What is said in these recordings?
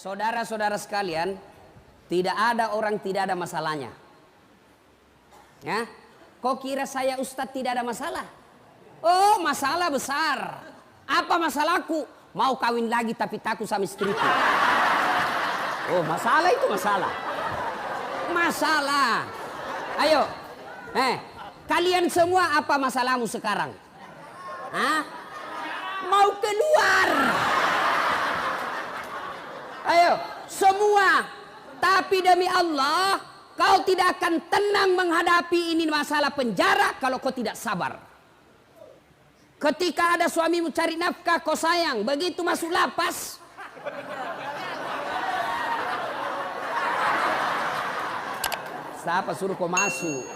Saudara-saudara sekalian, tidak ada orang tidak ada masalahnya. Ya, kok kira saya Ustadz tidak ada masalah? Oh, masalah besar. Apa masalahku? Mau kawin lagi tapi takut sama istriku. Oh, masalah itu masalah. Masalah. Ayo, kalian semua apa masalahmu sekarang? Hah? Mau keluar? Ayo, semua. Tapi demi Allah, kau tidak akan tenang menghadapi ini masalah penjara kalau kau tidak sabar. Ketika ada suamimu cari nafkah, kau sayang. Begitu masuk lapas, siapa suruh kau masuk?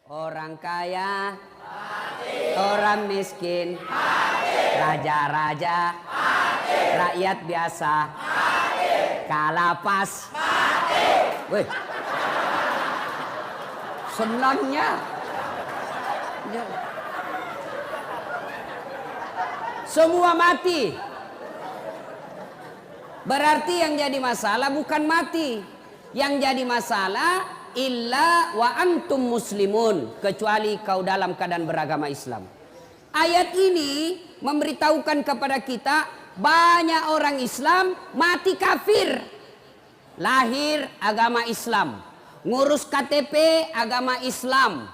Orang kaya, orang miskin, raja-raja, rakyat biasa, kalapas. Weh, senangnya. Semua mati. Berarti yang jadi masalah bukan mati. Yang jadi masalah illa wa antum muslimun, kecuali kau dalam keadaan beragama Islam. Ayat ini memberitahukan kepada kita banyak orang Islam mati kafir. Lahir agama Islam, ngurus KTP agama Islam,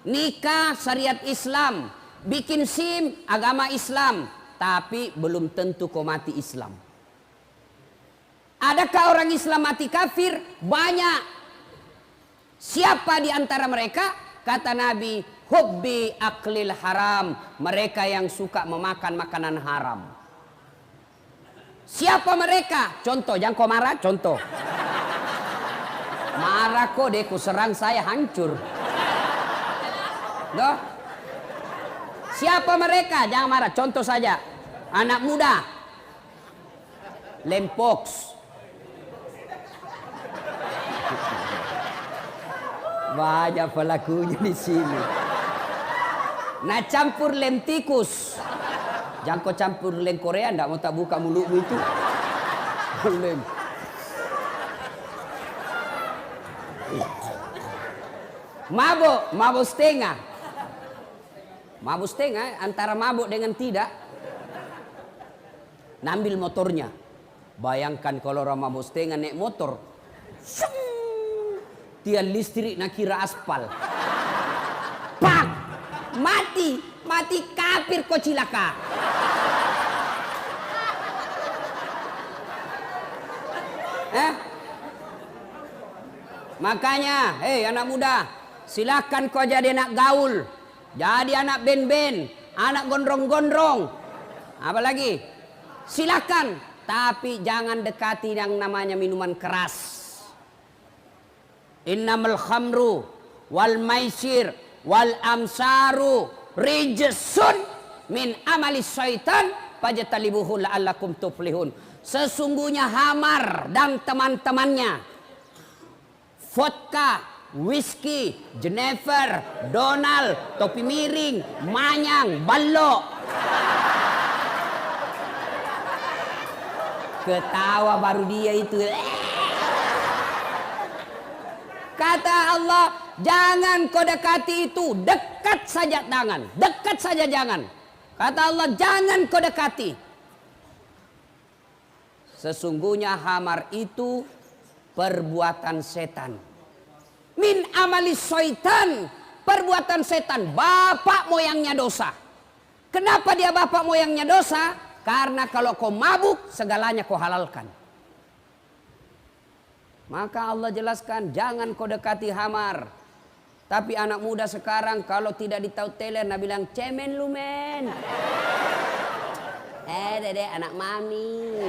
nikah syariat Islam, bikin SIM agama Islam, tapi belum tentu kau mati Islam. Adakah orang Islam mati kafir? Banyak. Siapa di antara mereka? Kata Nabi, hubbi aklil haram, mereka yang suka memakan makanan haram. Siapa mereka? Contoh, jangan kau marah, contoh. Marah kok deh, ku serang saya hancur. Doh. Siapa mereka? Jangan marah, contoh saja. Anak muda, lempoks. Banyak pelakunya di sini. Nah, campur lem tikus. Jangan kau campur lem Korea, ndak mau tak buka mulutmu itu. Lem. Mabuk setengah. Mabuk setengah antara mabuk dengan tidak. Nambil motornya. Bayangkan kalau orang mabuk setengah naik motor. Tiang listrik nak kira aspal. Pak! Mati! Mati kafir kau cilaka. Makanya, hei anak muda, silakan kau jadi anak gaul, jadi anak ben-ben, anak gondrong-gondrong. Apa lagi? Silakan, tapi jangan dekati yang namanya minuman keras. Innamal khamru wal maisir wal amsaru rijsun min amalis syaitan fajtanibuhu la'allakum tuflihun. Sesungguhnya hamar dan teman-temannya, vodka, whisky, Jenever, Donald, topi miring, manyang, balok. Ketawa baru dia itu. Kata Allah, jangan kau dekati itu. Dekat saja jangan. Dekat saja jangan. Kata Allah, jangan kau dekati. Sesungguhnya hamar itu perbuatan setan. Min amalis syaitan. Perbuatan setan. Bapak moyangnya dosa. Kenapa dia bapak moyangnya dosa? Karena kalau kau mabuk, segalanya kau halalkan. Maka Allah jelaskan, jangan kau dekati hamar. Tapi anak muda sekarang kalau tidak ditahu teler, nah bilang, cemen lu men. Dede anak mami.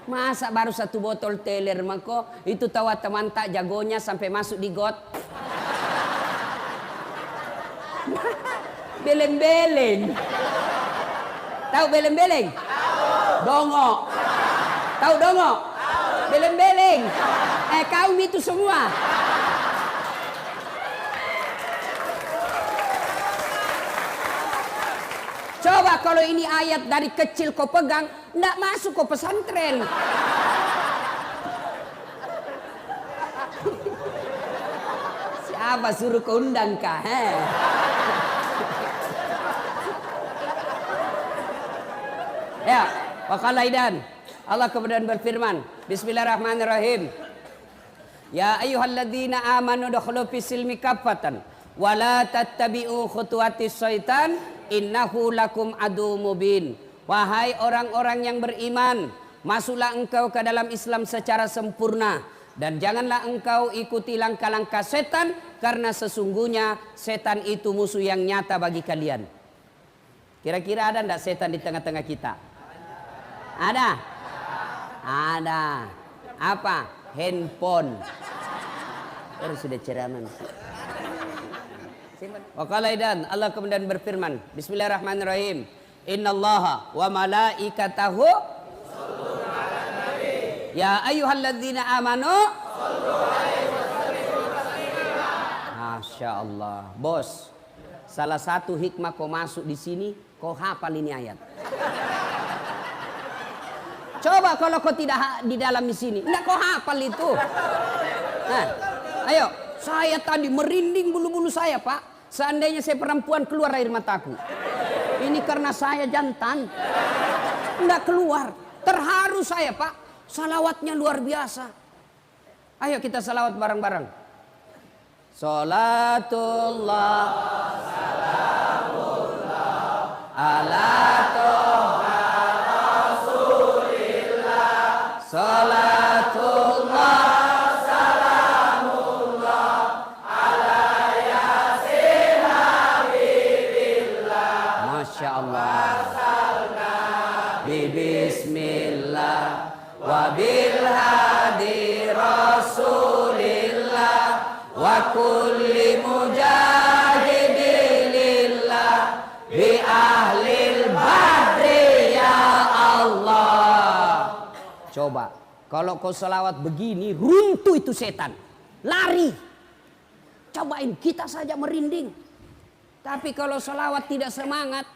Masa baru satu botol teler mako, itu tahu teman tak jagonya sampai masuk di got. Beleng-beleng. Tahu beleng-beleng? Dongo. Tahu dongo? Beleng-beleng. Kaum itu semua. Coba kalau ini ayat dari kecil kau pegang, ndak masuk kau pesantren. Siapa suruh kau undang kah? Ya, waqala idan. Allah kemudian berfirman, Bismillahirrahmanirrahim. Ya ayyuhalladzina amanu dukhulu fis silmi kaffatan wa la tattabi'u khutuwatis syaitan innahu lakum adu mubin. Wahai orang-orang yang beriman, masuklah engkau ke dalam Islam secara sempurna dan janganlah engkau ikuti langkah-langkah setan karena sesungguhnya setan itu musuh yang nyata bagi kalian. Kira-kira ada enggak setan di tengah-tengah kita? Ada? Ada. Apa? Handphone. Baru sudah ceramah. Waqala idan, Allah kemudian berfirman, Bismillahirrahmanirrahim. Innallaha wa malaikatahu ya ayyuhalladzina amanu Masya Allah. Bos, salah satu hikmah kau masuk di sini, kau hafal ini ayat. Coba kalau kau tidak di dalam di sini, enggak kau hafal itu. Nah, ayo, saya tadi merinding bulu-bulu saya, Pak. Seandainya saya perempuan keluar air mataku. Ini karena saya jantan. Enggak keluar. Terharu saya, Pak. Salawatnya luar biasa. Ayo kita salawat bareng-bareng. Salatullah salamullah ala toha rasulillah. Salatullah salamullah ala yasin habibillah. Masya Allah. Bismillah wa bil hadi rasulillah wa kulli mujahidilillah bi ahlil badri ya Allah. Coba kalau kau selawat begini, runtuh itu setan, lari. Cobain, kita saja merinding. Tapi kalau selawat tidak semangat,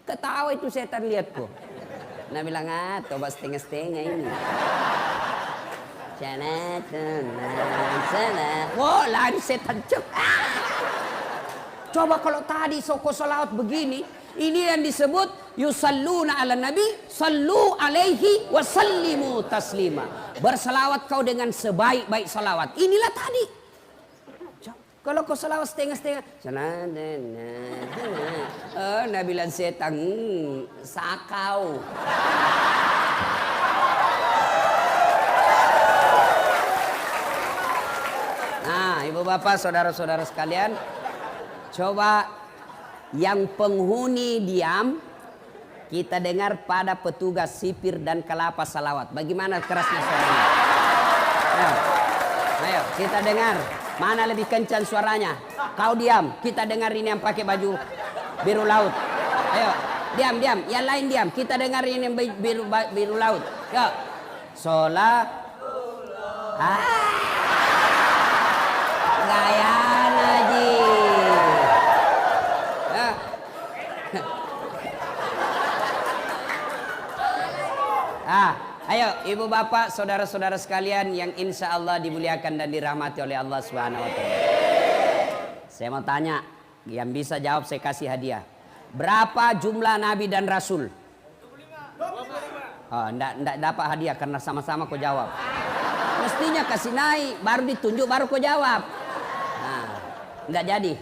ketawa itu setan, lihat kok. Nah bilang, coba setengah-setengah ini. Wah, lari setan. Coba kalau tadi soko salawat begini, ini yang disebut yusalluna ala nabi sallu alaihi wa sallimu taslima. Berselawat kau dengan sebaik-baik salawat. Inilah tadi. Kalau kau salawat setengah-setengah, nah bilang setan, sakau. Nah, ibu bapak, saudara-saudara sekalian, coba yang penghuni diam, kita dengar pada petugas sipir dan kelapa salawat. Bagaimana kerasnya suaranya? Ayo, kita dengar. Mana lebih kencang suaranya? Kau diam, kita dengar ini yang pakai baju biru laut. Ayo, diam. Yang lain diam, kita dengar ini yang biru laut. Yuk. Sholat. Gaya Naji. Ayo ibu bapak, saudara-saudara sekalian yang insya Allah dimuliakan dan dirahmati oleh Allah Subhanahu wa Ta'ala. Saya mau tanya, yang bisa jawab saya kasih hadiah. Berapa jumlah nabi dan rasul? 25. Oh, enggak dapat hadiah karena sama-sama kau jawab. Mestinya kasih naik, baru ditunjuk, baru kau jawab. Nah, enggak jadi.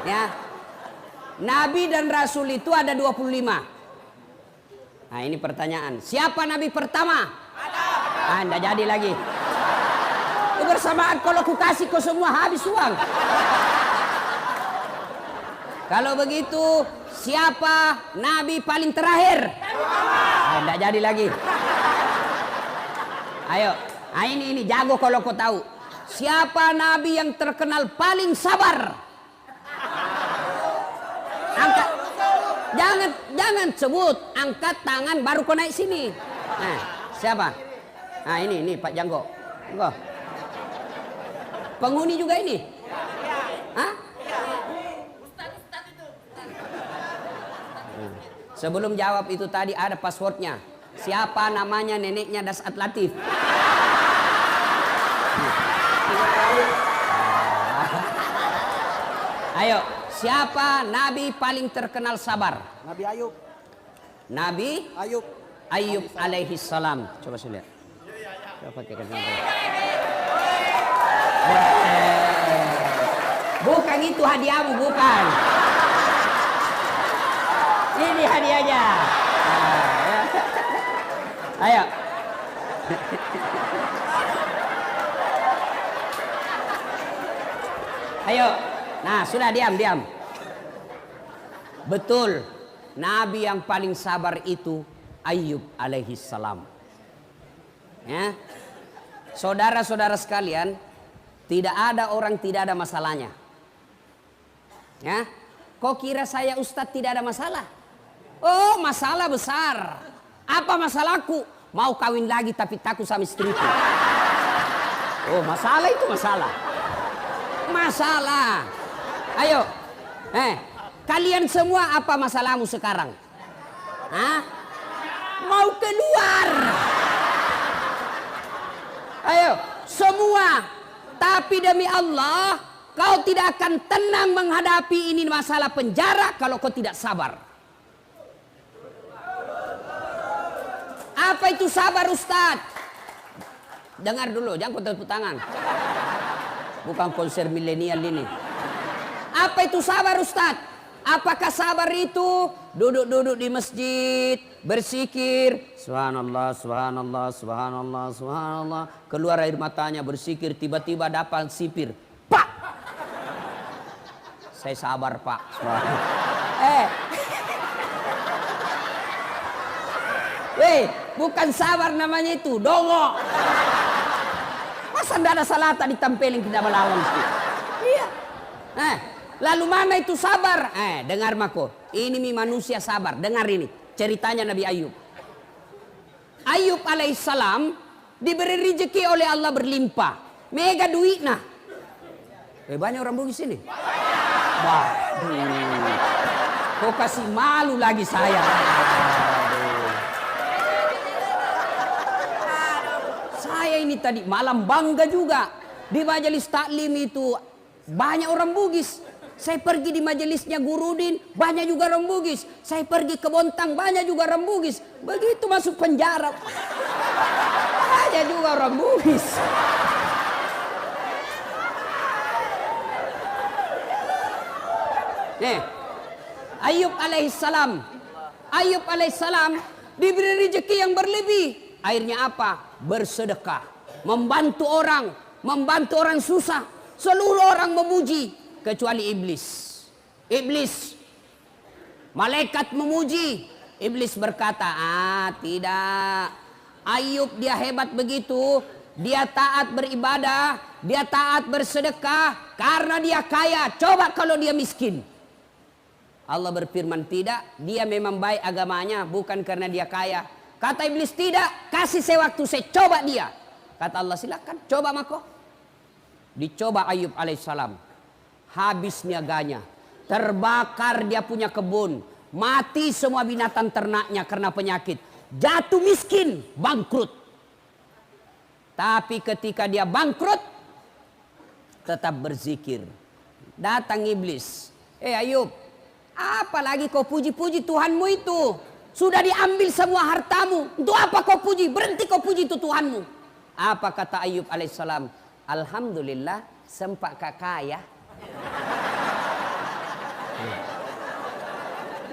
Ya. Nabi dan rasul itu ada 25. Nah ini pertanyaan, siapa nabi pertama? Ah, enggak jadi lagi. Bersamaan kalau ku kasih kau semua habis uang. Kalau begitu, siapa nabi paling terakhir? Ah, enggak jadi lagi. Ayo, ini jago kalau kau tahu. Siapa nabi yang terkenal paling sabar? Angkat. Jangan sebut, angkat tangan baru kau naik sini. Nah, siapa? Nah, ini Pak Janggo. Enggak. Penghuni juga ini? Hah? Sebelum jawab itu tadi ada passwordnya. Siapa namanya neneknya Dasat Latif? Ayo, siapa nabi paling terkenal sabar? Nabi Ayub. Nabi Ayub. Ayub alaihi salam. Coba saya lihat. Coba pakai kacamata. Bukan itu hadiahmu, bukan. Ini hadiahnya. Ayo. Ayo. Nah, sudah diam. Betul. Nabi yang paling sabar itu Ayub alaihi salam. Ya. Saudara-saudara sekalian, tidak ada orang tidak ada masalahnya. Ya. Kok kira saya Ustadz tidak ada masalah? Oh, masalah besar. Apa masalahku? Mau kawin lagi tapi takut sama istriku. Oh, masalah itu masalah. Masalah. Ayo. Kalian semua apa masalahmu sekarang? Hah? Mau keluar. Ayo, semua. Tapi demi Allah, kau tidak akan tenang menghadapi ini masalah penjara kalau kau tidak sabar. Apa itu sabar, Ustadz? Dengar dulu, jangan kau tepuk tangan. Bukan konser milenial ini. Apa itu sabar, Ustadz? Apakah sabar itu duduk-duduk di masjid, bersikir, subhanallah, subhanallah, subhanallah, subhanallah, keluar air matanya bersikir, tiba-tiba dapat sipir, pak. Saya sabar, Pak. Bukan sabar namanya itu, dongo. Masa tidak ada salata ditempelin kita melawan itu? Iya. Lalu mana itu sabar? Dengar mako. Ini manusia sabar. Dengar ini ceritanya Nabi Ayub. Ayub alaihissalam diberi rezeki oleh Allah berlimpah. Mega duit nah. Banyak orang bugis ini. Kok kasih malu lagi saya. Saya ini tadi malam bangga juga. Di majelis taklim itu banyak orang bugis. Saya pergi di majelisnya Gurudin, banyak juga orang bugis. Saya pergi ke Bontang, banyak juga orang bugis. Begitu masuk penjara, banyak juga orang bugis. Ayub alaihissalam diberi rezeki yang berlebih. Akhirnya apa? Bersedekah, membantu orang susah. Seluruh orang memuji kecuali iblis. Malaikat memuji, iblis berkata, tidak. Ayub dia hebat begitu, dia taat beribadah, dia taat bersedekah karena dia kaya. Coba kalau dia miskin. Allah berfirman, tidak, dia memang baik agamanya bukan karena dia kaya. Kata iblis, tidak, kasih saya waktu, saya coba dia. Kata Allah, silakan coba mako. Dicoba Ayub alaihissalam. Habis niaganya. Terbakar dia punya kebun. Mati semua binatang ternaknya karena penyakit. Jatuh miskin, bangkrut. Tapi ketika dia bangkrut, tetap berzikir. Datang iblis. Ayub, apalagi kau puji-puji Tuhanmu itu? Sudah diambil semua hartamu. Untuk apa kau puji? Berhenti kau puji itu Tuhanmu. Apa kata Ayub alaihissalam? Alhamdulillah sempat kaya.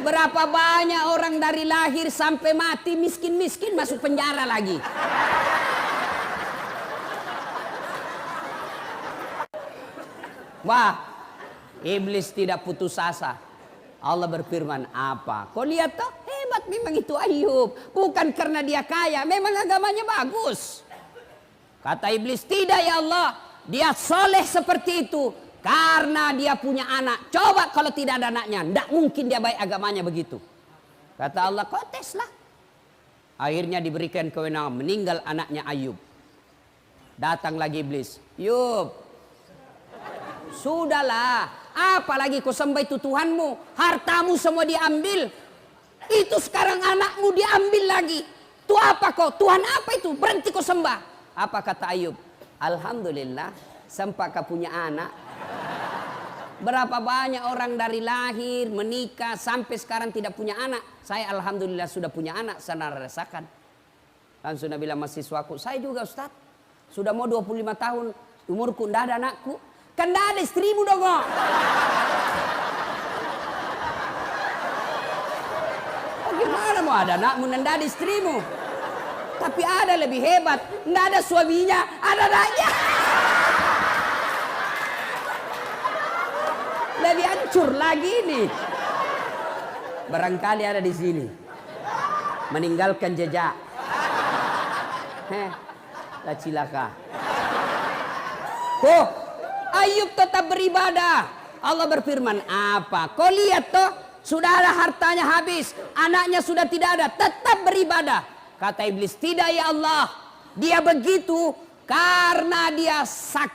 Berapa banyak orang dari lahir sampai mati miskin-miskin masuk penjara lagi. Wah, iblis tidak putus asa. Allah berfirman, apa? Kau lihat toh, hebat memang itu Ayub. Bukan karena dia kaya, memang agamanya bagus. Kata iblis, tidak ya Allah. Dia soleh seperti itu karena dia punya anak. Coba kalau tidak ada anaknya, tidak mungkin dia baik agamanya begitu. Kata Allah, kau teslah. Akhirnya diberikan kewenangan, meninggal anaknya Ayub. Datang lagi iblis. Ayub, sudahlah. Apalagi kau sembah itu Tuhanmu. Hartamu semua diambil. Itu sekarang anakmu diambil lagi. Tuh apa kau? Tuhan apa itu? Berhenti kau sembah. Apa kata Ayub? Alhamdulillah, sempat kau punya anak. Berapa banyak orang dari lahir, menikah, sampai sekarang tidak punya anak. Saya alhamdulillah sudah punya anak, saya rasakan. Langsung Nabi bilang mahasiswaku, saya juga Ustaz. Sudah mau 25 tahun, umurku tidak ada anakku. Kan tidak ada istrimu dong kok. Gimana mau ada anakmu dan tidak ada istrimu? Tapi ada lebih hebat, tidak ada suaminya, ada anaknya. Lebih hancur lagi ini. Barangkali ada di sini. Meninggalkan jejak. Cilaka. Oh, Ayub tetap beribadah. Allah berfirman, apa? Kau lihat toh, sudah ada hartanya habis, anaknya sudah tidak ada, tetap beribadah. Kata iblis, tidak ya Allah. Dia begitu karena dia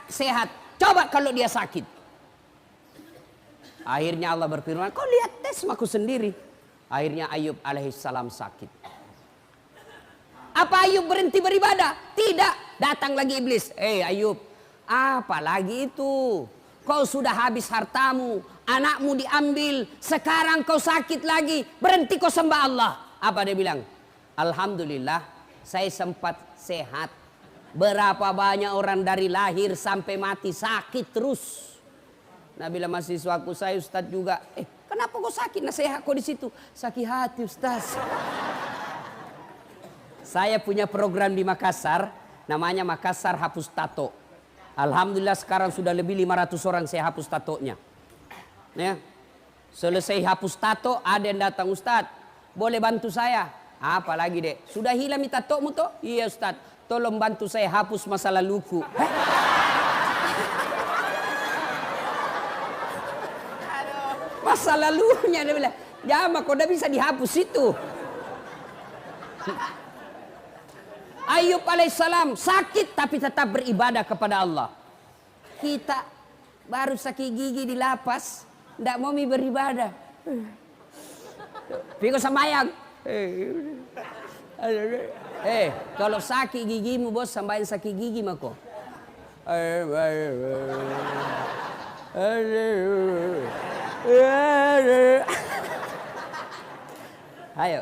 sehat. Coba kalau dia sakit. Akhirnya Allah berfirman, kau lihat tes aku sendiri. Akhirnya Ayub alaihissalam sakit. Apa Ayub berhenti beribadah? Tidak. Datang lagi iblis. Ayub, apa lagi itu? Kau sudah habis hartamu, anakmu diambil, sekarang kau sakit lagi, berhenti kau sembah Allah. Apa dia bilang? Alhamdulillah, saya sempat sehat. Berapa banyak orang dari lahir sampai mati sakit terus. Nah, bila mahasiswaku, saya Ustaz juga. Kenapa kau sakit? Nasihat kau di situ. Sakit hati Ustaz. Saya punya program di Makassar, namanya Makassar Hapus Tato. Alhamdulillah sekarang sudah lebih 500 orang saya hapus tatonya. Ya. Selesai hapus tato, ada yang datang, Ustaz, boleh bantu saya? Apa lagi dek? Sudah hilang tatomu toh? Iya Ustaz, tolong bantu saya hapus masa laluku. Masa lalunya dia bilang, jama kau udah bisa dihapus itu. Ayub alaihissalam sakit tapi tetap beribadah kepada Allah. Kita baru sakit gigi di lapas, tidak mau beribadah. Pikir sembahyang. Kalau sakit gigimu bos, sembahyang sakit gigi mako. Ayo,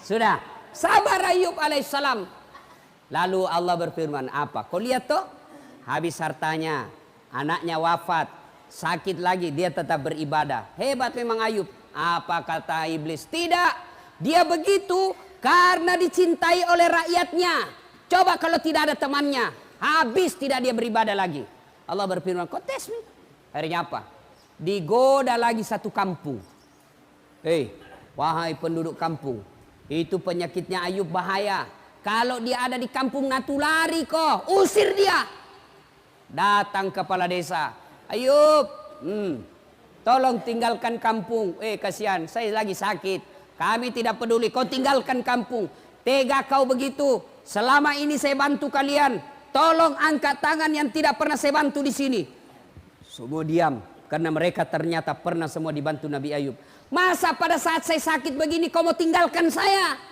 sudah sabar Ayub alaihissalam. Lalu Allah berfirman, apa? Kau lihat toh, habis hartanya, anaknya wafat, sakit lagi, dia tetap beribadah. Hebat memang Ayub. Apa kata iblis? Tidak, dia begitu karena dicintai oleh rakyatnya. Coba kalau tidak ada temannya, habis tidak dia beribadah lagi. Allah berfirman, kau tes nih. Akhirnya apa? Digoda lagi satu kampung. Wahai penduduk kampung, itu penyakitnya Ayub bahaya. Kalau dia ada di kampung natulari kok, usir dia. Datang kepala desa, Ayub, tolong tinggalkan kampung. Kasihan, saya lagi sakit. Kami tidak peduli, kau tinggalkan kampung. Tega kau begitu. Selama ini saya bantu kalian. Tolong angkat tangan yang tidak pernah saya bantu di sini. Semua diam, karena mereka ternyata pernah semua dibantu Nabi Ayub. Masa pada saat saya sakit begini kau mau tinggalkan saya?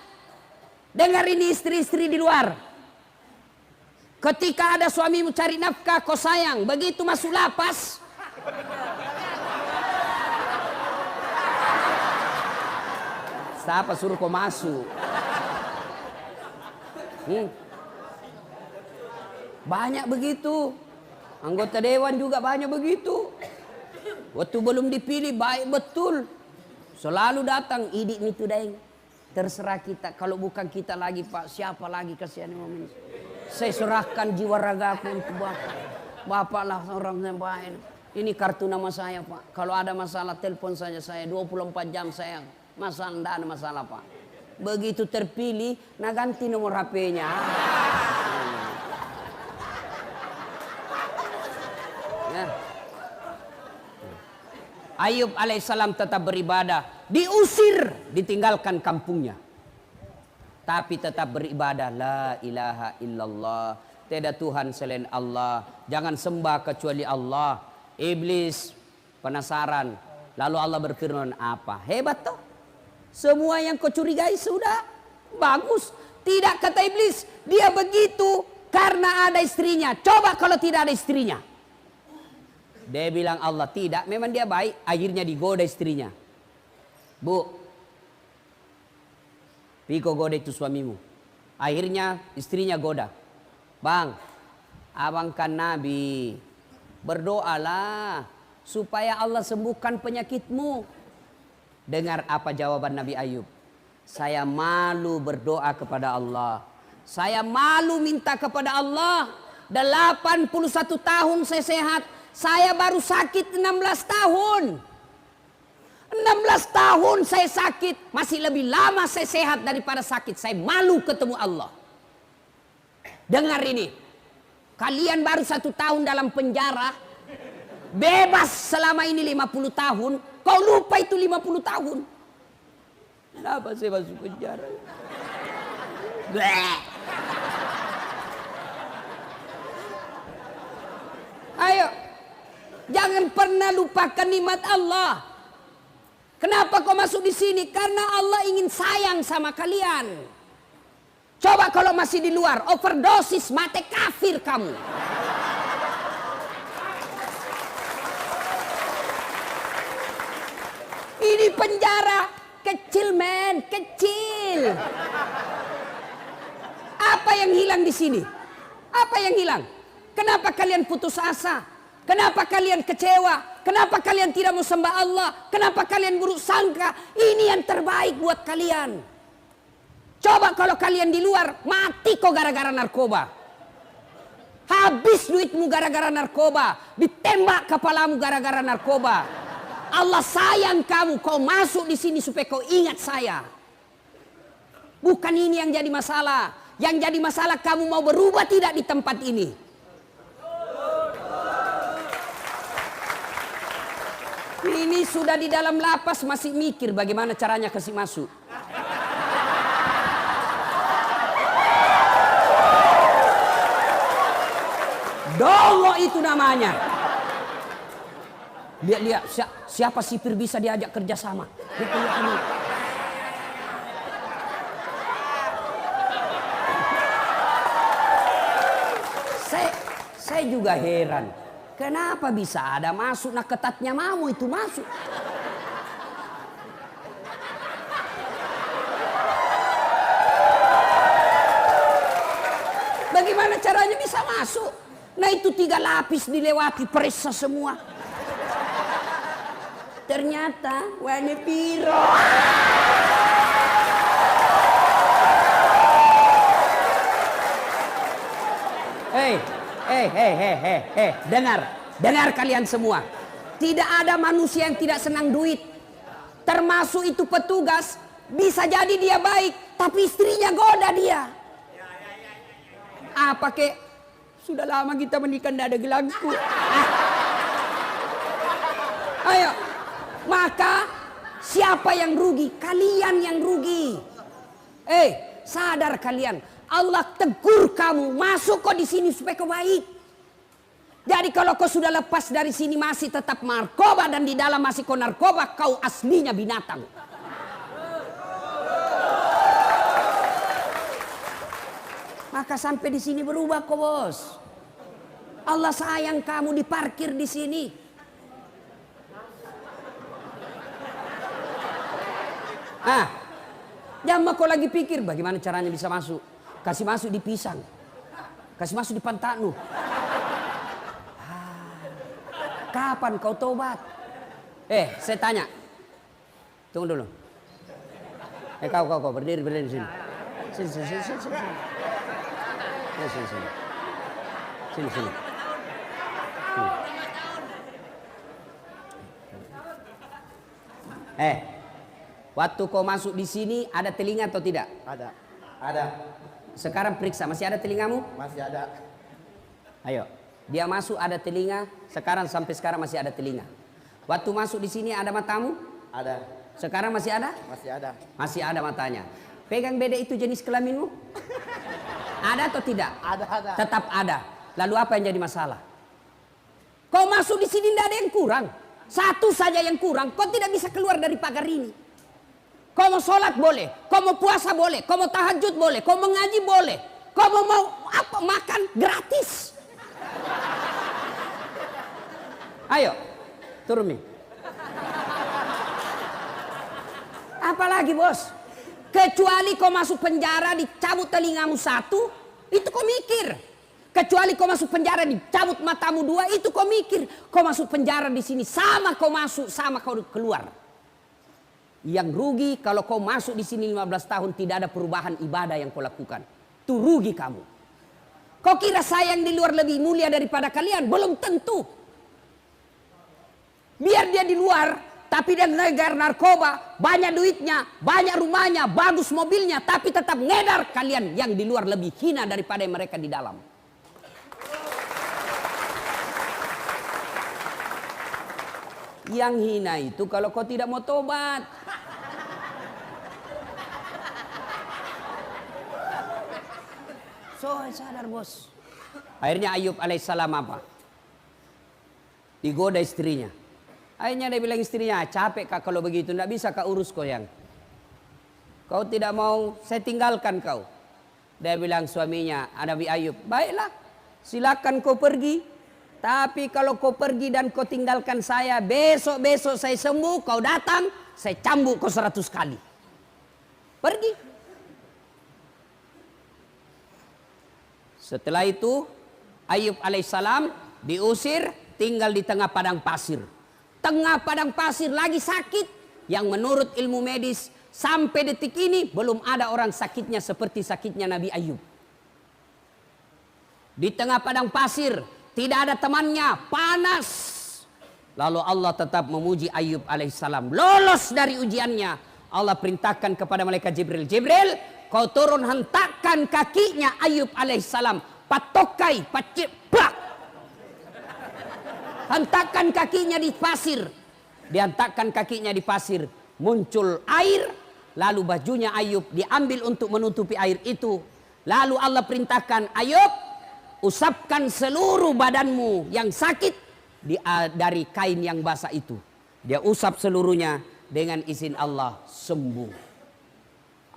Dengar ini istri-istri di luar. Ketika ada suamimu cari nafkah, kau sayang. Begitu masuk lapas, siapa suruh kau masuk? Banyak begitu. Anggota dewan juga banyak begitu. Waktu belum dipilih baik betul. Selalu datang, idik itu daeng. Terserah kita, kalau bukan kita lagi Pak, siapa lagi kasihan momen. Saya serahkan jiwa ragaku untuk Bapak. Bapak lah orang yang baik. Ini kartu nama saya Pak. Kalau ada masalah telepon saja saya, 24 jam saya. Masalah, tidak ada masalah Pak. Begitu terpilih, nah ganti nomor HP-nya. Ya. Ayub alaihissalam tetap beribadah. Diusir, ditinggalkan kampungnya. Tapi tetap beribadah. La ilaha illallah. Tiada Tuhan selain Allah. Jangan sembah kecuali Allah. Iblis penasaran. Lalu Allah berfirman, apa? Hebat toh. Semua yang kau curigai sudah bagus. Tidak, kata iblis, dia begitu karena ada istrinya. Coba kalau tidak ada istrinya. Dia bilang Allah tidak, memang dia baik. Akhirnya digoda istrinya. Bu, Piko goda itu suamimu. Akhirnya istrinya goda. Bang, abang kan Nabi. Berdoalah supaya Allah sembuhkan penyakitmu. Dengar apa jawaban Nabi Ayub. Saya malu berdoa kepada Allah. Saya malu minta kepada Allah. 81 tahun saya sehat. Saya baru sakit 16 tahun. 16 tahun saya sakit. Masih lebih lama saya sehat daripada sakit. Saya malu ketemu Allah. Dengar ini. Kalian baru 1 tahun dalam penjara. Bebas selama ini 50 tahun. Kau lupa itu 50 tahun. Kenapa saya masuk penjara? Bleh. Ayo. Jangan pernah lupakan nikmat Allah. Kenapa kau masuk di sini? Karena Allah ingin sayang sama kalian. Coba kalau masih di luar, overdosis, mati kafir kamu. Ini penjara kecil, men, kecil. Apa yang hilang di sini? Apa yang hilang? Kenapa kalian putus asa? Kenapa kalian kecewa? Kenapa kalian tidak mau sembah Allah? Kenapa kalian buruk sangka? Ini yang terbaik buat kalian. Coba kalau kalian di luar, mati kok gara-gara narkoba. Habis duitmu gara-gara narkoba. Ditembak kepalamu gara-gara narkoba. Allah sayang kamu, kau masuk di sini supaya kau ingat saya. Bukan ini yang jadi masalah. Yang jadi masalah kamu mau berubah tidak di tempat ini. Ini sudah di dalam lapas masih mikir bagaimana caranya kasih masuk. Dongo itu namanya. Lihat siapa sipir bisa diajak kerjasama. Saya juga heran. Kenapa bisa ada masuk nak ketatnya mamu itu masuk. Bagaimana caranya bisa masuk? Nah itu 3 lapis dilewati, periksa semua. Ternyata warna biru. Dengar kalian semua. Tidak ada manusia yang tidak senang duit. Termasuk itu petugas. Bisa jadi dia baik, tapi istrinya goda dia. Apa kek? Sudah lama kita menikah tidak ada gelangku. Ayo. Maka siapa yang rugi? Kalian yang rugi. Sadar kalian. Allah tegur kamu. Masuk kok di sini supaya kau baik. Jadi kalau kau sudah lepas dari sini masih tetap narkoba dan di dalam masih kau narkoba, kau aslinya binatang. Maka sampai di sini berubah kok bos. Allah sayang kamu diparkir di sini. Jangan kau lagi pikir bagaimana caranya bisa masuk. Kasih masuk di pisang. Kasih masuk di Pantanu. Kapan kau tobat? Saya tanya. Tunggu dulu. Kau berdiri di sini. Sini. Sini. Waktu kau masuk di sini ada telinga atau tidak? Ada. Sekarang periksa, masih ada telingamu? Masih ada. Ayo, dia masuk ada telinga, sampai sekarang masih ada telinga. Waktu masuk di sini ada matamu? Ada. Sekarang masih ada? Masih ada. Masih ada matanya. Pegang beda itu jenis kelaminmu? Ada atau tidak? Ada. Tetap ada. Lalu apa yang jadi masalah? Kau masuk di sini tidak ada yang kurang. Satu saja yang kurang, kau tidak bisa keluar dari pagar ini. Kau mau sholat boleh, kau mau puasa boleh, kau mau tahajud boleh, kau mau ngaji boleh, kau mau apa makan gratis. Ayo, turun nih. Apalagi bos, kecuali kau masuk penjara dicabut telingamu satu, itu kau mikir. Kecuali kau masuk penjara dicabut matamu dua, itu kau mikir. Kau masuk penjara di sini sama kau masuk, sama kau keluar. Yang rugi kalau kau masuk di sini 15 tahun tidak ada perubahan ibadah yang kau lakukan. Itu rugi kamu. Kau kira saya yang di luar lebih mulia daripada kalian? Belum tentu. Biar dia di luar, tapi dia ngegar narkoba, banyak duitnya, banyak rumahnya, bagus mobilnya, tapi tetap ngedar. Kalian yang di luar lebih hina daripada mereka di dalam. Yang hina itu kalau kau tidak mau tobat. So sadar bos. Akhirnya Ayub alaihissalam apa? Digoda istrinya. Akhirnya dia bilang istrinya, capek kak kalau begitu, tidak bisa kak urus kau yang. Kau tidak mau, saya tinggalkan kau. Dia bilang suaminya, Nabi Ayub, baiklah, silakan kau pergi. Tapi kalau kau pergi dan kau tinggalkan saya, besok-besok saya sembuh, kau datang, saya cambuk kau 100 kali. Pergi. Setelah itu, Ayub alaihissalam diusir, tinggal di tengah padang pasir. Tengah padang pasir lagi sakit, yang menurut ilmu medis, sampai detik ini belum ada orang sakitnya seperti sakitnya Nabi Ayub. Di tengah padang pasir, tidak ada temannya, panas. Lalu Allah tetap memuji Ayub alaihissalam. Lolos dari ujiannya. Allah perintahkan kepada malaikat Jibril. Jibril, kau turun hentakkan kakinya Ayub alaihissalam. Patokai, paciplak. Hentakkan kakinya di pasir. Dihentakkan kakinya di pasir. Muncul air. Lalu bajunya Ayub diambil untuk menutupi air itu. Lalu Allah perintahkan, Ayub, usapkan seluruh badanmu yang sakit dari kain yang basah itu. Dia usap seluruhnya, dengan izin Allah sembuh.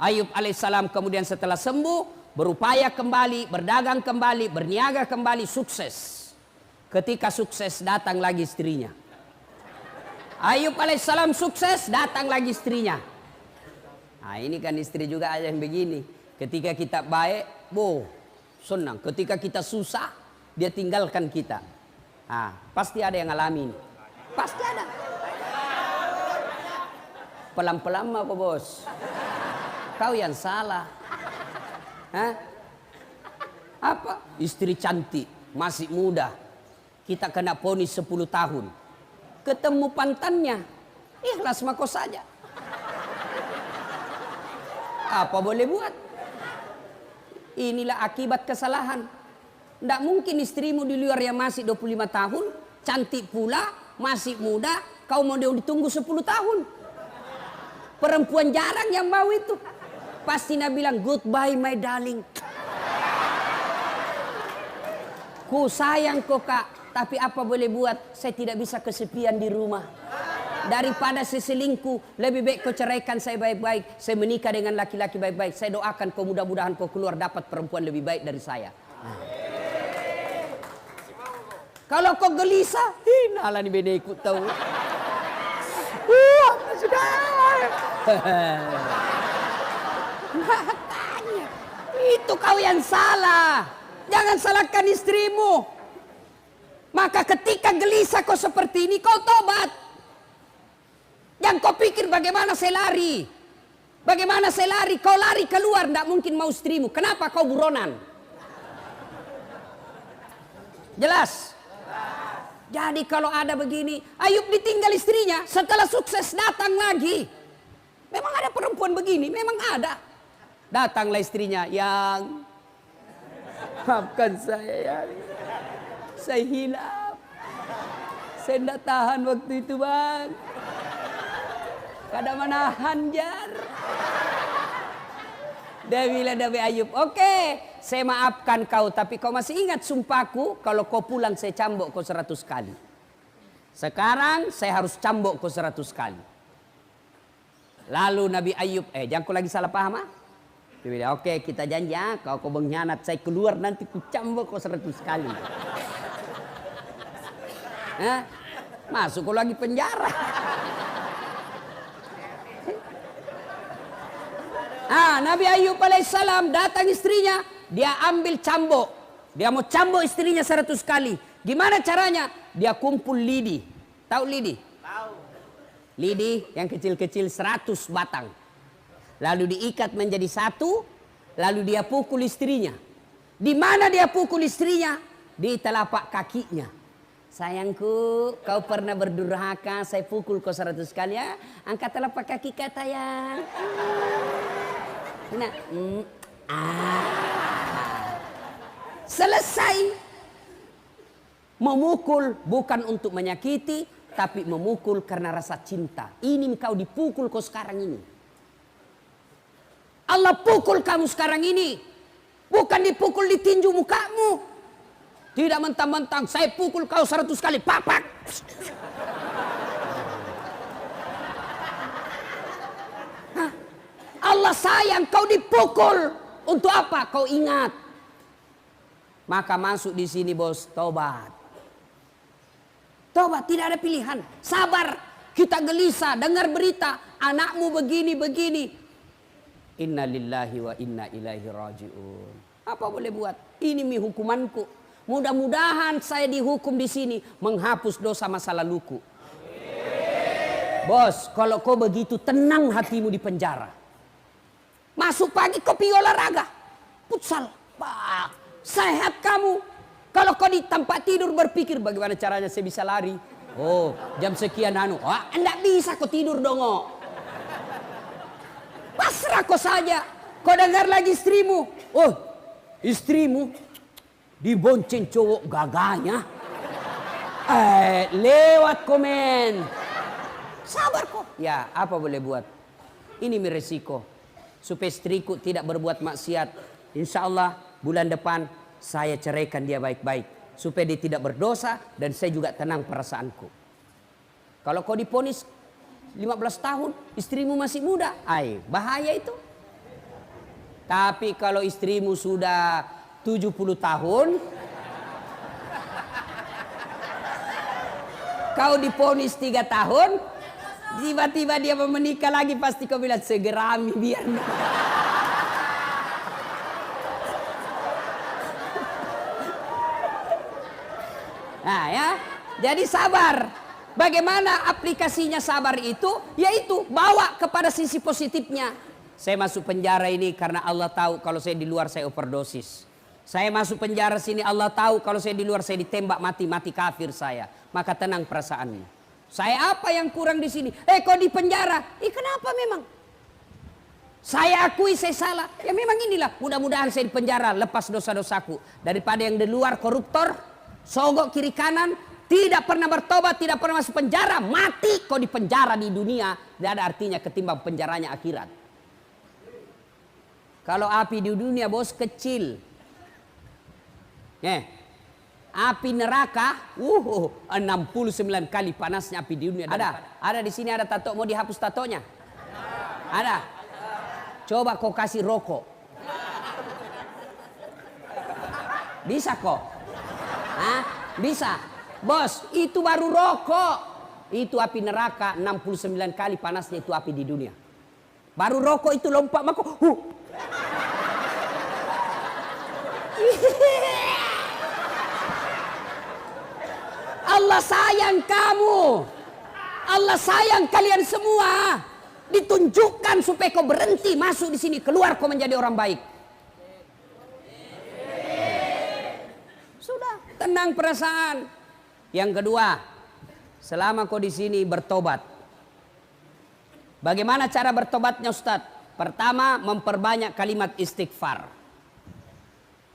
Ayub alaihissalam kemudian setelah sembuh, berupaya kembali, berdagang kembali, berniaga kembali, sukses. Ketika sukses datang lagi istrinya. Ayub alaihissalam sukses, datang lagi istrinya. Nah ini kan istri juga ada yang begini. Ketika kita baik, senang. Ketika kita susah, dia tinggalkan kita. Ah, pasti ada yang ngalamin. Pasti ada. Pelan-pelan apa bos? Kau yang salah. Hah? Apa? Istri cantik, masih muda. Kita kena vonis 10 tahun. Ketemu pantannya, ikhlas mako saja. Apa boleh buat? Inilah akibat kesalahan. Tidak mungkin istrimu di luar yang masih 25 tahun, cantik pula, masih muda, kau mau dia ditunggu 10 tahun. Perempuan jarang yang mau itu. Pasti dia bilang, goodbye my darling. Ku sayang kok kak, tapi apa boleh buat, saya tidak bisa kesepian di rumah. Daripada saya selingkuh, lebih baik kau ceraikan saya baik-baik. Saya menikah dengan laki-laki baik-baik. Saya doakan kau mudah-mudahan kau keluar dapat perempuan lebih baik dari saya. Kalau kau gelisah, nalah ni beda ikut tahu. Sudah. Makanya, itu kau yang salah. Jangan salahkan istrimu. Maka ketika gelisah kau seperti ini, kau tobat. Yang kau pikir bagaimana saya lari. Bagaimana saya lari. Kau lari keluar. Tidak mungkin mau istrimu. Kenapa kau buronan? Jelas? Jadi kalau ada begini. Ayub ditinggal istrinya. Setelah sukses datang lagi. Memang ada perempuan begini. Memang ada. Datanglah istrinya. Yang maafkan saya ya. Saya hilaf. Saya tidak tahan waktu itu bang. Kada menahan jar. Dia bilang Nabi Ayub, oke, saya maafkan kau, tapi kau masih ingat sumpahku, kalau kau pulang saya cambuk kau 100 kali. Sekarang saya harus cambuk kau 100 kali. Lalu Nabi Ayub, jangan kau lagi salah paham ah. Dia bilang, oke kita janji ah, kau mengkhianat, saya keluar nanti ku cambuk kau 100 kali. Masuk kau lagi penjara. Nabi Ayub alaihissalam datang istrinya, dia ambil cambuk. Dia mau cambuk istrinya 100 kali. Gimana caranya? Dia kumpul lidi. Tahu lidi? Tahu. Lidi yang kecil-kecil 100 batang. Lalu diikat menjadi satu, lalu dia pukul istrinya. Di mana dia pukul istrinya? Di telapak kakinya. Sayangku, kau pernah berdurhaka, saya pukul kau 100 kali ya. Angkat telapak kaki kata ya. Nah, selesai. Memukul bukan untuk menyakiti, tapi memukul karena rasa cinta. Ini kau dipukul kau sekarang ini. Allah pukul kamu sekarang ini. Bukan dipukul di tinju mukamu. Tidak mentang-mentang saya pukul kau 100 kali. Papak. Allah sayang kau dipukul. Untuk apa? Kau ingat. Maka masuk di sini bos, tobat. Tobat, tidak ada pilihan. Sabar. Kita gelisah dengar berita anakmu begini. Inna lillahi wa inna ilaihi raji'un. Apa boleh buat? Ini hukumanku. Mudah-mudahan saya dihukum di sini menghapus dosa masa laluku. Bos, kalau kau begitu tenang hatimu di penjara. Masuk pagi kau pergi olahraga. Futsal. Sehat kamu. Kalau kau di tempat tidur berpikir bagaimana caranya saya bisa lari. Oh, jam sekian enggak bisa kau tidur dong. Pasrah kau saja. Kau dengar lagi istrimu. Oh, istrimu dibonceng cowok gagahnya. Lewat komen. Sabar kau. Ya, apa boleh buat? Ini resiko. Supaya istriku tidak berbuat maksiat. Insya Allah bulan depan saya ceraikan dia baik-baik. Supaya dia tidak berdosa dan saya juga tenang perasaanku. Kalau kau diponis 15 tahun, istrimu masih muda, bahaya itu. Tapi kalau istrimu sudah 70 tahun, kau diponis 3 tahun, tiba-tiba dia mau menikah lagi, pasti kau bilang segerami biar. Nah ya, jadi sabar. Bagaimana aplikasinya sabar itu? Yaitu bawa kepada sisi positifnya. Saya masuk penjara ini karena Allah tahu kalau saya di luar saya overdosis. Saya masuk penjara sini Allah tahu kalau saya di luar saya ditembak mati kafir saya. Maka tenang perasaannya. Saya apa yang kurang di sini? Kok di penjara? Kenapa memang? Saya akui saya salah. Ya memang inilah. Mudah-mudahan saya di penjara lepas dosa-dosaku. Daripada yang di luar koruptor, sogok kiri kanan, tidak pernah bertobat, tidak pernah masuk penjara, mati kok di penjara di dunia, tidak ada artinya ketimbang penjaranya akhirat. Kalau api di dunia bos kecil, api neraka, 69 kali panasnya api di dunia. Ada di sini ada tato, mau dihapus tatonya? Ada. Coba kau kasih rokok, bisa kok? Bisa. Bos, itu baru rokok. Itu api neraka 69 kali panasnya itu api di dunia. Baru rokok itu lompat maka Allah sayang kamu. Allah sayang kalian semua. Ditunjukkan supaya kau berhenti masuk di sini, keluar kau menjadi orang baik. Sudah, tenang perasaan. Yang kedua, selama kau di sini bertobat. Bagaimana cara bertobatnya Ustaz? Pertama, memperbanyak kalimat istighfar.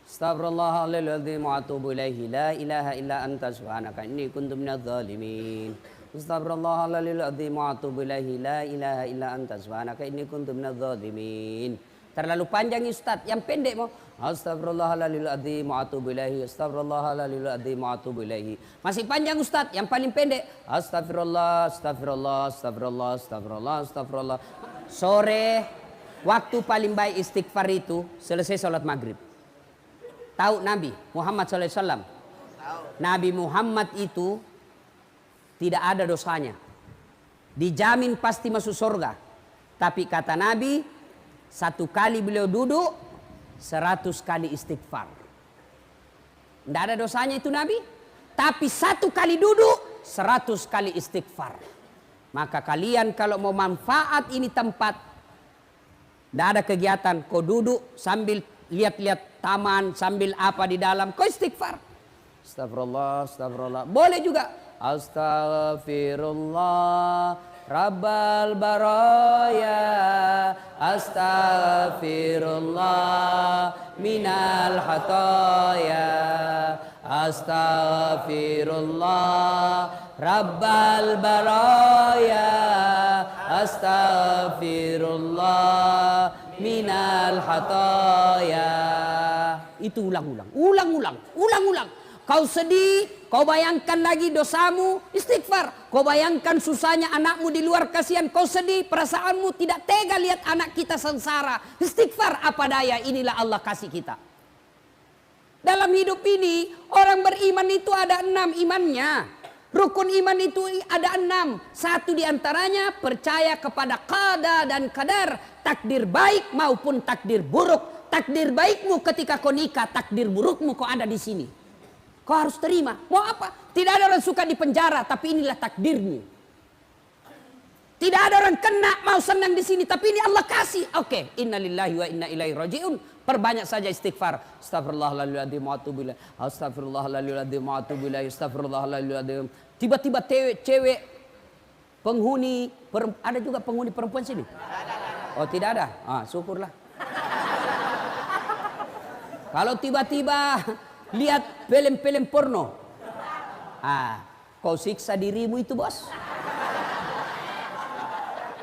Astaghfirullahaladzim wa atubu ilaihi la ilaha illa anta subhanaka inni kuntu minadz zalimin. Astaghfirullahaladzim wa atubu ilaihi la ilaha illa anta subhanaka inni kuntu minadz zalimin. Terlalu panjang Ustaz, yang pendek mau Astaghfirullahaladzim wa atubu ilaihi. Astaghfirullahaladzim wa atubu ilaihi. Masih panjang Ustaz, yang paling pendek Astagfirullah, astagfirullah, astagfirullah, astagfirullah, astagfirullah. Sore, waktu paling baik istighfar itu selesai sholat maghrib. Tahu Nabi Muhammad SAW? Nabi Muhammad itu tidak ada dosanya. Dijamin pasti masuk surga. Tapi kata Nabi, 1 kali beliau duduk, 100 kali istighfar. Tidak ada dosanya itu Nabi. Tapi 1 kali duduk, 100 kali istighfar. Maka kalian kalau mau manfaat ini tempat, tidak ada kegiatan, kau duduk sambil lihat-lihat taman, sambil apa di dalam, kau istighfar. Astagfirullah, astagfirullah. Boleh juga. Astaghfirullah Rabbal baraya, astaghfirullah minal hataya, astaghfirullah Rabbal baraya, astaghfirullah minal hataya. Itu ulang-ulang, ulang-ulang, ulang-ulang. Kau sedih, kau bayangkan lagi dosamu, istighfar. Kau bayangkan susahnya anakmu di luar, kasihan. Kau sedih, perasaanmu tidak tega lihat anak kita sengsara. Istighfar, apa daya, inilah Allah kasih kita. Dalam hidup ini, orang beriman itu ada 6 imannya. Rukun iman itu ada 6. 1 diantaranya percaya kepada qada dan qadar. Takdir baik maupun takdir buruk. Takdir baikmu ketika kau nikah, takdir burukmu kau ada di sini. Kau harus terima. Mau apa? Tidak ada orang suka di penjara, tapi inilah takdirmu. Tidak ada orang kena mau senang di sini, tapi ini Allah kasih. Oke, innalillahi wa inna ilaihi rajiun. Perbanyak saja istighfar. Astagfirullahaladzim wa atubu ilaih. Astagfirullahaladzim wa atubu ilaih. Astagfirullahaladzim. Tiba-tiba cewek penghuni, ada juga penghuni perempuan sini? Oh, tidak ada. Ah, syukurlah. Kalau tiba-tiba lihat film-film porno, kau siksa dirimu itu, bos.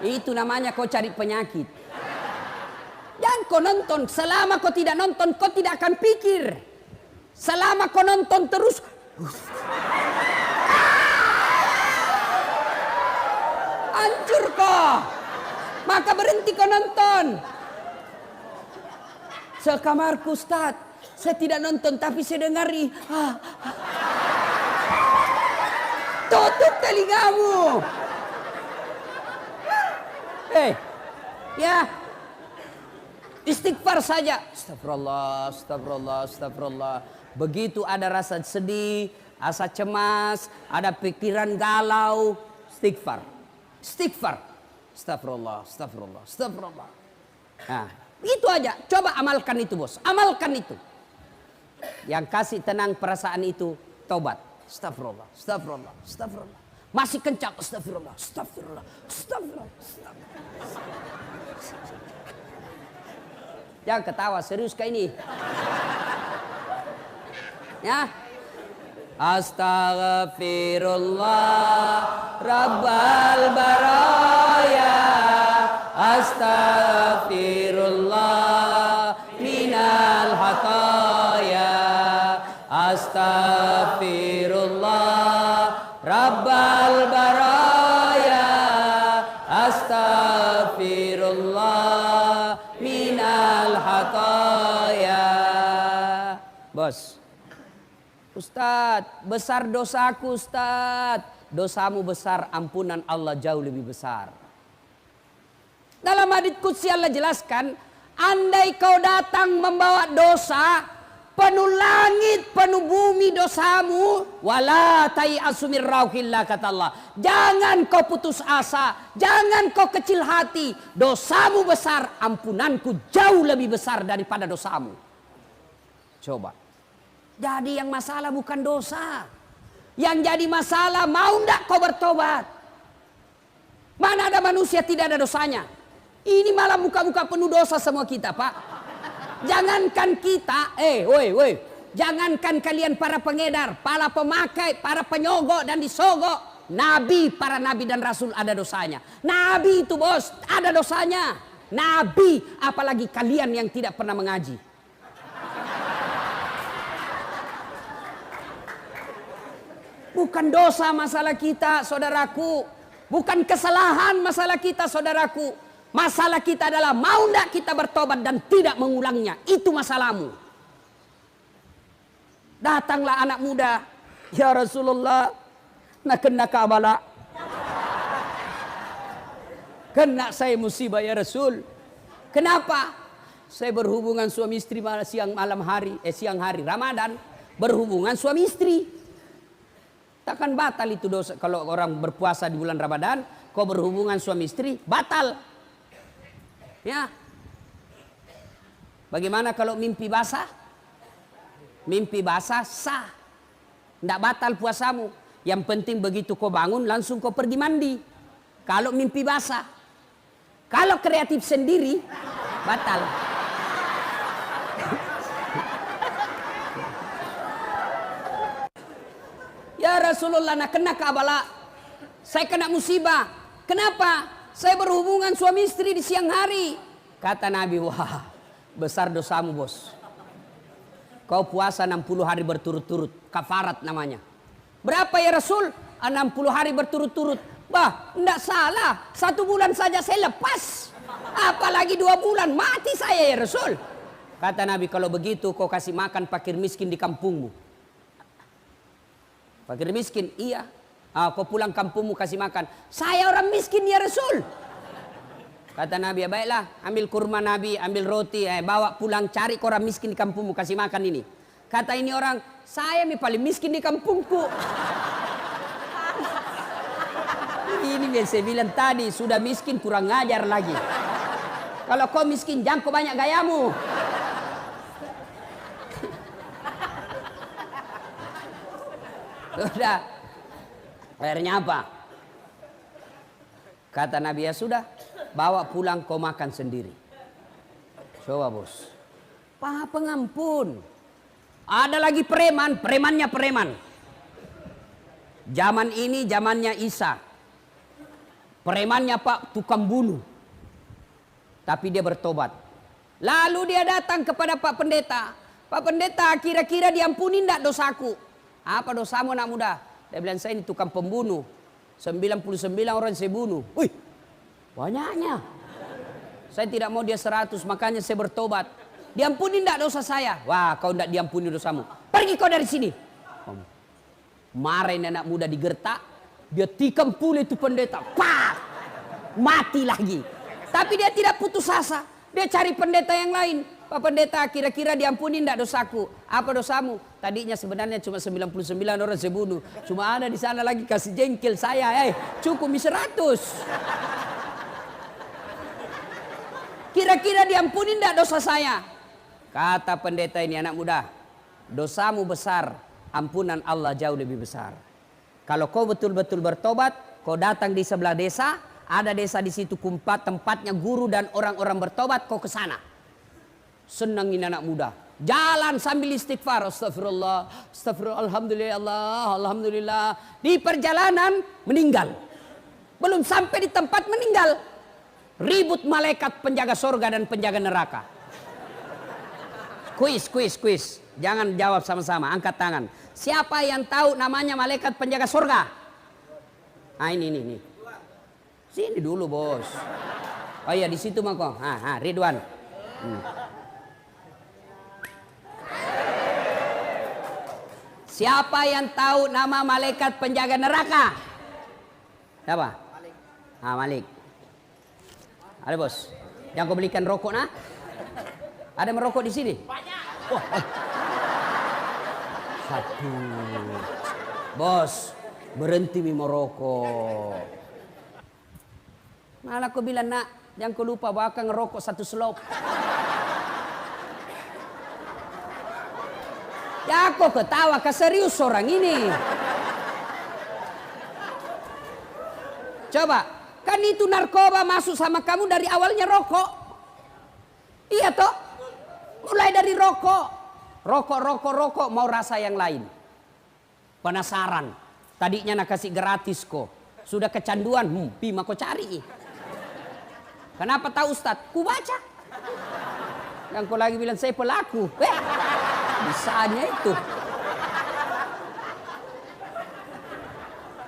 Itu namanya kau cari penyakit. Jangan kau nonton. Selama kau tidak nonton, kau tidak akan pikir. Selama kau nonton terus, hancur kau. Maka berhenti kau nonton. Sekamarku, Ustaz, saya tidak nonton tapi saya dengari. Tutup telingamu. Ya, istighfar saja. Astagfirullah, astagfirullah, astagfirullah. Begitu ada rasa sedih, rasa cemas, ada pikiran galau, istighfar. Istighfar. Astagfirullah, astagfirullah, astagfirullah. Nah, itu aja. Coba amalkan itu, bos. Amalkan itu. Yang kasih tenang perasaan itu taubat. Astagfirullah, astagfirullah, astagfirullah. Masih kencang. Astagfirullah, astagfirullah, astagfirullah, astagfirullah. Jangan ketawa, serius kayak ini. Ya. Astaghfirullah Rabbal baraya, astaghfirullah minal hataya, astaghfirullah Rabbal baraya, astaghfirullah minal hataya. Bos, Ustadz, besar dosaku, Ustadz. Dosamu besar, ampunan Allah jauh lebih besar. Dalam hadits qudsi Allah jelaskan, andai kau datang membawa dosa, penuh langit, penuh bumi dosamu, wala tai'asu min rauhillah, kata Allah. Jangan kau putus asa, jangan kau kecil hati. Dosamu besar, ampunanku jauh lebih besar daripada dosamu. Coba. Jadi yang masalah bukan dosa. Yang jadi masalah mau ndak kau bertobat. Mana ada manusia tidak ada dosanya. Ini malah muka-muka penuh dosa semua kita, Pak. Jangankan kita, woi. Jangankan kalian para pengedar, para pemakai, para penyogok dan disogok. Nabi, para nabi dan rasul ada dosanya. Nabi itu, bos, ada dosanya. Nabi, apalagi kalian yang tidak pernah mengaji. Bukan dosa masalah kita, saudaraku. Bukan kesalahan masalah kita, saudaraku. Masalah kita adalah mau tidak kita bertobat dan tidak mengulangnya. Itu masalahmu. Datanglah anak muda. Ya Rasulullah, nak kena kabala. Kena saya musibah ya Rasul. Kenapa? Saya berhubungan suami istri siang hari Ramadan. Berhubungan suami istri. Takkan batal itu dosa. Kalau orang berpuasa di bulan Ramadan, kau berhubungan suami istri, batal. Ya. Bagaimana kalau mimpi basah? Mimpi basah sah. Tidak batal puasamu. Yang penting begitu kau bangun langsung kau pergi mandi. Kalau mimpi basah. Kalau kreatif sendiri batal. Ya Rasulullah, nak kena kabala. Saya kena musibah. Kenapa? Saya berhubungan suami istri di siang hari. Kata Nabi, wah besar dosamu bos. Kau puasa 60 hari berturut-turut. Kafarat namanya. Berapa ya Rasul? 60 hari berturut-turut. Bah, enggak salah. 1 bulan saja saya lepas. Apalagi 2 bulan. Mati saya ya Rasul. Kata Nabi, kalau begitu kau kasih makan fakir miskin di kampungmu. Fakir miskin, iya. Kau pulang kampungmu kasih makan. Saya orang miskin ya Rasul. Kata Nabi, ya baiklah, ambil kurma Nabi, ambil roti, bawa pulang, cari ke orang miskin di kampungmu, kasih makan ini. Kata ini orang, saya paling miskin di kampungku. Ini yang saya bilang tadi, sudah miskin kurang ngajar lagi. Kalau kau miskin, jangan kau banyak gayamu. Sudah. Akhirnya apa? Kata Nabi, ya sudah, bawa pulang kau makan sendiri. Coba bos. Paha pengampun. Ada lagi preman, premannya preman. Zaman ini zamannya Isa. Premannya Pak tukang bunuh. Tapi dia bertobat. Lalu dia datang kepada Pak Pendeta. Pak Pendeta, kira-kira diampuni enggak dosaku? Apa dosamu anak muda? Dia bilang, saya ini tukang pembunuh. 99 orang saya bunuh. Wih, banyaknya. Saya tidak mau dia 100, makanya saya bertobat. Diampuni enggak dosa saya? Wah, kau enggak diampuni dosamu. Pergi kau dari sini. Marahin anak muda digertak. Dia tikam pula itu pendeta. Pak! Mati lagi. Tapi dia tidak putus asa. Dia cari pendeta yang lain. Pak Pendeta, kira-kira diampuni enggak dosaku? Apa dosamu? Tadinya sebenarnya cuma 99 orang saya bunuh. Cuma ada di sana lagi kasih jengkel saya. Cukup 100. Kira-kira diampuni enggak dosa saya? Kata pendeta ini, anak muda, dosamu besar, ampunan Allah jauh lebih besar. Kalau kau betul-betul bertobat, kau datang di sebelah desa, ada desa di situ tempatnya guru dan orang-orang bertobat, kau ke sana. Senangin anak muda. Jalan sambil istighfar. Astagfirullah. Astagfirullah. Alhamdulillah. Allah. Alhamdulillah. Di perjalanan meninggal. Belum sampai di tempat meninggal. Ribut malaikat penjaga surga dan penjaga neraka. Kuis. Jangan jawab sama-sama. Angkat tangan. Siapa yang tahu namanya malaikat penjaga surga? Nah ini. Sini dulu bos. Oh iya di situ mah kok. Ridwan. Siapa yang tahu nama malaikat penjaga neraka? Siapa? Malik. Malik. Ada bos. Yang kau belikan rokok nah? Ada merokok di sini? Banyak. Wah. Satu. Bos, berhenti merokok. Malah kau bilang nak, jangan kau lupa bakal ngerokok 1 selop. Ya kok ketawa, keserius orang ini. Coba, kan itu narkoba masuk sama kamu dari awalnya rokok. Iya toh? Mulai dari rokok. Rokok, mau rasa yang lain. Penasaran. Tadinya nak kasih gratis kok. Sudah kecanduan, pima kau cari. Kenapa tahu Ustadz? Ku baca. Yang kau lagi bilang saya pelaku. Bisanya itu.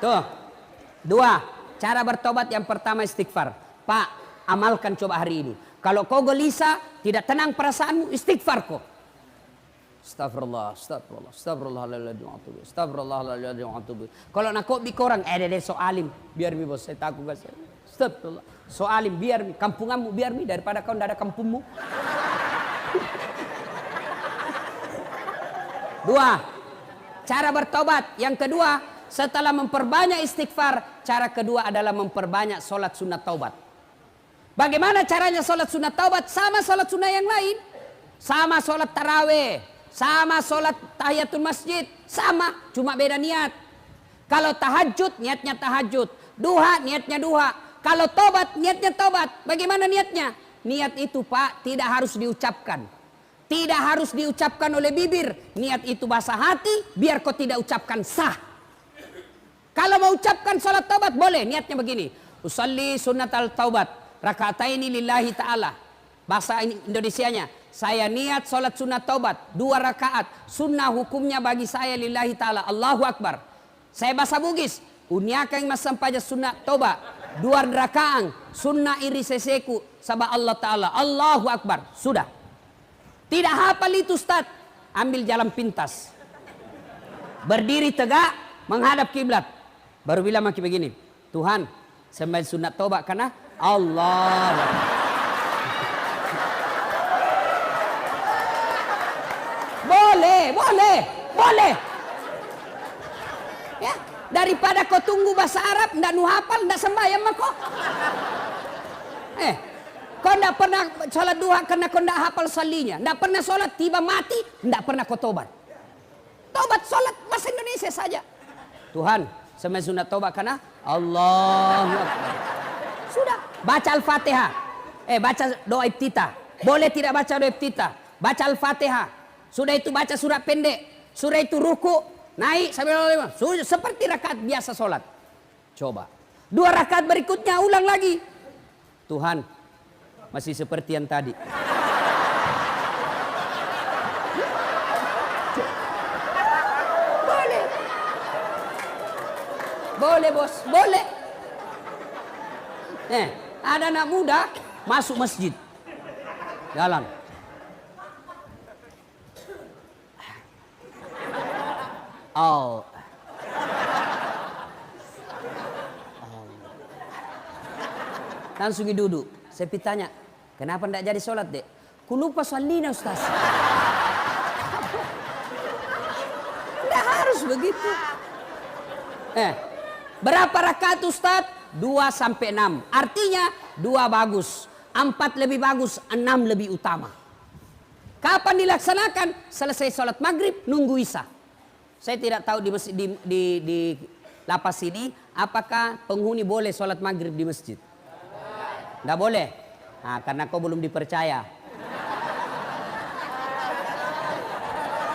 Tuh. 2. Cara bertobat yang pertama istighfar. Pak, amalkan coba hari ini. Kalau kau gelisah, tidak tenang perasaanmu, istighfar kau. Astagfirullah, astagfirullah, astagfirullahaladzim, astagfirullahaladzim, astagfirullah. Kalau nak kau bi korang, deh so alim, biar mi bos, saya takut bos. Astagfirullah, so alim, biar mi, kampunganmu biar mi, daripada kau tidak ada kampungmu. Dua, cara bertobat. Yang kedua, setelah memperbanyak istighfar, cara kedua adalah memperbanyak sholat sunat taubat. Bagaimana caranya sholat sunat taubat? Sama sholat sunat yang lain. Sama sholat taraweh, sama sholat tahiyatul masjid, sama, cuma beda niat. Kalau tahajud, niatnya tahajud. Duha, niatnya duha. Kalau tobat, niatnya tobat. Bagaimana niatnya? Niat itu Pak, tidak harus diucapkan. Tidak harus diucapkan oleh bibir. Niat itu bahasa hati, biar kau tidak ucapkan sah. Kalau mau ucapkan sholat taubat boleh, niatnya begini. Usalli sunnatal taubat, raka'ataini lillahi ta'ala. Bahasa Indonesianya, saya niat sholat sunat taubat, 2 rakaat. Sunnah hukumnya bagi saya lillahi ta'ala, Allahu Akbar. Saya bahasa Bugis, uniakang masampaja sunat taubat, 2 rakaat. Sunnah iri seseku, sabah Allah ta'ala, Allahu Akbar. Sudah. Tidak hafal itu Ustaz, ambil jalan pintas. Berdiri tegak, menghadap kiblat. Baru bilang maki begini, Tuhan, sembahyang sunat taubat karena Allah. Boleh. Ya, daripada kau tunggu bahasa Arab, ndak nu hafal, ndak sembahyang mah kau. Kau ndak pernah sholat duha karena kau ndak hafal salinya, ndak pernah sholat tiba mati, ndak pernah kau tobat. Tobat sholat bahasa Indonesia saja. Tuhan, sembahyang sunat taubat karena Allahu Akbar. Sudah, baca Al-Fatihah. Baca doa iftitah. Boleh tidak baca doa iftitah? Baca Al-Fatihah. Sudah itu baca surat pendek. Sudah itu ruku, naik sampai seperti rakaat biasa sholat. Coba. 2 rakaat berikutnya ulang lagi. Tuhan, masih seperti yang tadi. Boleh bos, boleh. Ada anak muda masuk masjid, jalan. Langsung duduk. Saya tanya, kenapa tidak jadi sholat dek? Ku lupa salina Ustaz. Tidak harus begitu. Berapa rakaat Ustaz? 2 sampai 6. Artinya 2 bagus, 4 lebih bagus, 6 lebih utama. Kapan dilaksanakan? Selesai sholat maghrib, nunggu isya. Saya tidak tahu di lapas ini apakah penghuni boleh sholat maghrib di masjid. Tidak boleh. Nah, karena kau belum dipercaya.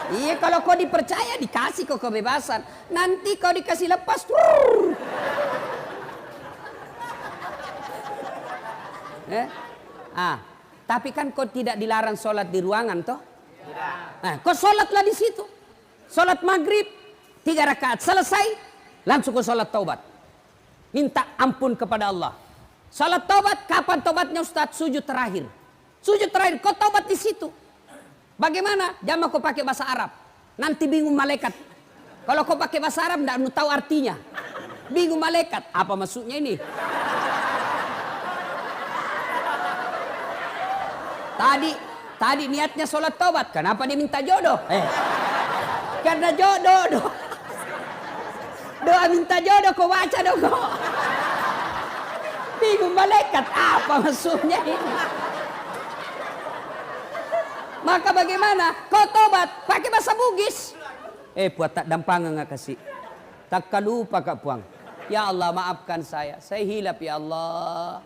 Iya, kalau kau dipercaya dikasih kau kebebasan. Nanti kau dikasih lepas. Tapi kan kau tidak dilarang sholat di ruangan toh? Kau sholatlah di situ. Sholat maghrib 3 rakaat selesai, langsung kau sholat taubat. Minta ampun kepada Allah. Sholat taubat, kapan taubatnya Ustaz? Sujud terakhir. Sujud terakhir, kau taubat di situ. Bagaimana? Jangan kau pakai bahasa Arab. Nanti bingung malaikat. Kalau kau pakai bahasa Arab, tidak tahu artinya. Bingung malaikat. Apa maksudnya ini? Tadi niatnya sholat taubat. Kenapa dia minta jodoh? Karena jodoh. Doa minta jodoh kau baca dong kau. Bingung malaikat. Apa maksudnya ini? Maka bagaimana? Kau tobat pakai bahasa Bugis. Buat tak dampangan nggak kasih. Tak lupa kak puang. Ya Allah maafkan saya. Saya hilap ya Allah.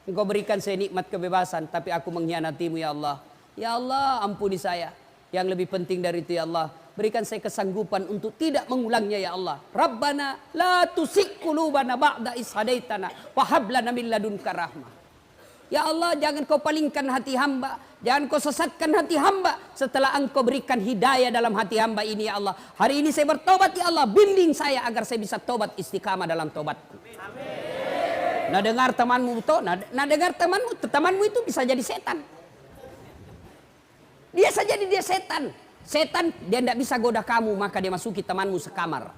Engkau berikan saya nikmat kebebasan. Tapi aku mengkhianatimu ya Allah. Ya Allah ampuni saya. Yang lebih penting dari itu ya Allah. Berikan saya kesanggupan untuk tidak mengulangnya ya Allah. Rabbana la tusik qulubana ba'da is hadaitana wa hab lana min ladunka rahmah. Ya Allah, jangan kau palingkan hati hamba. Jangan kau sesatkan hati hamba setelah engkau berikan hidayah dalam hati hamba ini ya Allah. Hari ini saya bertobat ya Allah. Bimbing saya agar saya bisa tobat istiqamah dalam tobatku. Amin. Nah dengar temanmu toh, nah dengar temanmu itu bisa jadi setan. Dia saja dia setan. Setan dia tidak bisa goda kamu, maka dia masuki temanmu sekamar.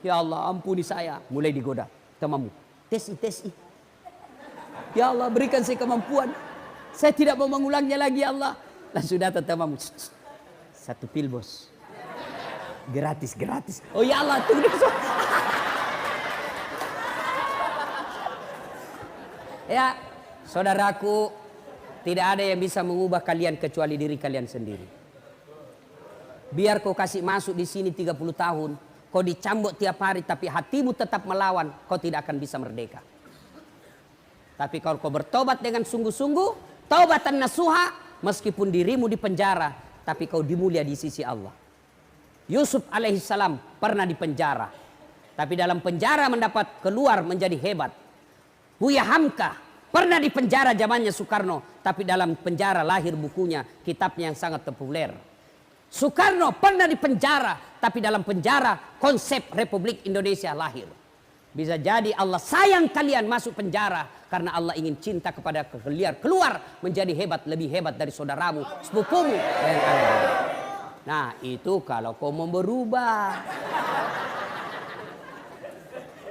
Ya Allah ampuni saya, mulai digoda temanmu. Tes. Ya Allah berikan saya kemampuan. Saya tidak mau mengulangnya lagi ya Allah. Langsung datang temanmu. Satu pil bos. Gratis. Oh ya Allah tunggu. Ya saudaraku, tidak ada yang bisa mengubah kalian kecuali diri kalian sendiri. Biar kau kasih masuk di sini 30 tahun. Kau dicambuk tiap hari tapi hatimu tetap melawan. Kau tidak akan bisa merdeka. Tapi kalau kau bertobat dengan sungguh-sungguh, taubatan nasuha, meskipun dirimu di penjara, tapi kau dimulia di sisi Allah. Yusuf alaihissalam pernah di penjara, tapi dalam penjara mendapat keluar menjadi hebat. Buya Hamka pernah di penjara zamannya Soekarno, tapi dalam penjara lahir bukunya, kitabnya yang sangat populer. Soekarno pernah di penjara, tapi dalam penjara konsep Republik Indonesia lahir. Bisa jadi Allah sayang kalian masuk penjara karena Allah ingin cinta kepada kalian, keluar menjadi hebat, lebih hebat dari saudaramu, sepupumu. Nah itu kalau kau mau berubah.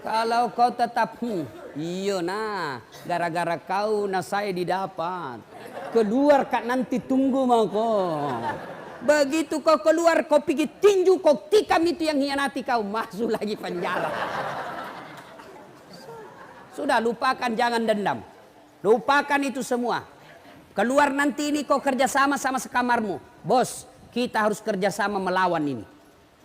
Kalau kau tetap iya nah gara-gara kau nah saya didapat. Keluar kak nanti tunggu mau kau. Begitu kau keluar kau pergi tinju kau tikam itu yang hianati kau, masuk lagi penjara. Sudah lupakan, jangan dendam. Lupakan itu semua. Keluar nanti ini kau kerjasama sama sekamarmu. Bos, kita harus kerjasama melawan ini.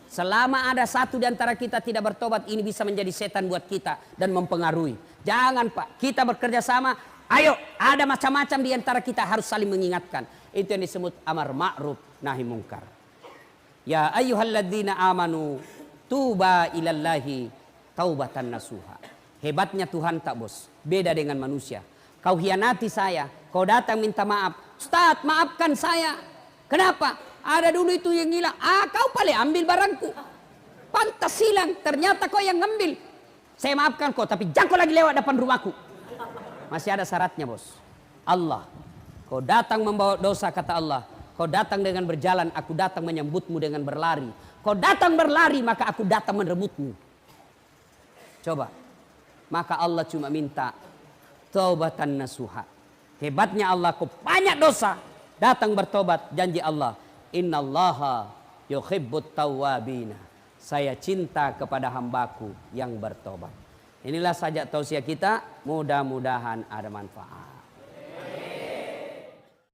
Selama ada satu di antara kita tidak bertobat, ini bisa menjadi setan buat kita dan mempengaruhi. Jangan Pak, kita bekerja sama. Ayo, ada macam-macam di antara kita harus saling mengingatkan. Itu yang disebut amar ma'ruf nahi mungkar. Ya ayyuhalladzina amanu tuba ilallahi taubatan nasuha. Hebatnya Tuhan tak bos, beda dengan manusia. Kau hianati saya, kau datang minta maaf. Ustaz maafkan saya. Kenapa? Ada dulu itu yang hilang. Kau paling ambil barangku. Pantas hilang, ternyata kau yang ngambil. Saya maafkan kau, tapi jangan kau lagi lewat depan rumahku. Masih ada syaratnya bos. Allah, kau datang membawa dosa kata Allah. Kau datang dengan berjalan, aku datang menyambutmu dengan berlari. Kau datang berlari, maka aku datang merebutmu. Coba. Maka Allah cuma minta taubatan nasuha. Hebatnya Allah, kau banyak dosa, datang bertobat. Janji Allah, innallaha yuhibbut tawwabina. Saya cinta kepada hambaku yang bertobat. Inilah saja tausiah kita, mudah-mudahan ada manfaat.